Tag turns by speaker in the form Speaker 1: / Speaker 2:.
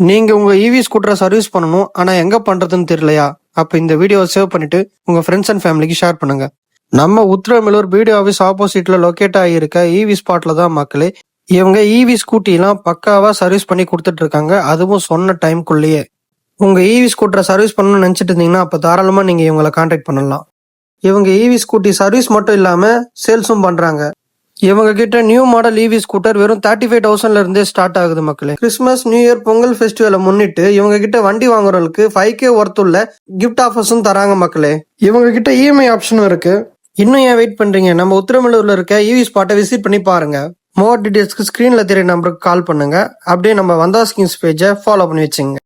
Speaker 1: நீங்க உங்க இவி ஸ்கூட்டரை சர்வீஸ் பண்ணணும், ஆனா எங்க பண்றதுன்னு தெரியலையா? அப்ப இந்த வீடியோவை சேவ் பண்ணிட்டு உங்க ஃப்ரெண்ட்ஸ் அண்ட் ஃபேமிலிக்கு ஷேர் பண்ணுங்க. நம்ம உத்திரமேலூர் பிடிஓ ஆஃபீஸ் ஆப்போசிட்ல லொக்கேட் ஆகியிருக்க இவி ஸ்பாட்ல தான் மக்களே. இவங்க இவி ஸ்கூட்டி எல்லாம் பக்காவா சர்வீஸ் பண்ணி கொடுத்துட்டு இருக்காங்க, அதுவும் சொன்ன டைம்குள்ளேயே. உங்க இவி ஸ்கூட்டரை சர்வீஸ் பண்ணணும்னு நினைச்சிட்டு இருந்தீங்கன்னா அப்ப தாராளமா நீங்க இவங்களை கான்டாக்ட் பண்ணலாம். இவங்க இவி ஸ்கூட்டி சர்வீஸ் மட்டும் இல்லாம சேல்ஸும் பண்றாங்க. இவங்க கிட்ட நியூ மாடல் இவி ஸ்கூட்டர் வெறும் 35,000 இருந்தே ஸ்டார்ட் ஆகுது மக்களே. கிறிஸ்மஸ், நியூ இயர், பொங்கல் ஃபெஸ்டிவலை முன்னிட்டு இவங்க கிட்ட வண்டி வாங்குறவங்களுக்கு 5K ஒர்த்துள்ள கிஃப்ட் ஆஃபர்ஸும் தராங்க மக்களே. இவங்க கிட்ட இஎம்ஐ ஆப்ஷனும் இருக்கு. இன்னும் ஏன் வெயிட் பண்றீங்க? நம்ம உத்திரமேலூர்ல இருக்க இவி ஸ்பாட்டை விசிட் பண்ணி பாருங்க. மோர் டீடைல்ஸ்க்கு ஸ்கிரீன்ல தெரிய நம்பருக்கு கால் பண்ணுங்க. அப்படியே நம்ம வந்தா ஸ்கீம்ஸ் பேஜை ஃபாலோ பண்ணி வச்சுங்க.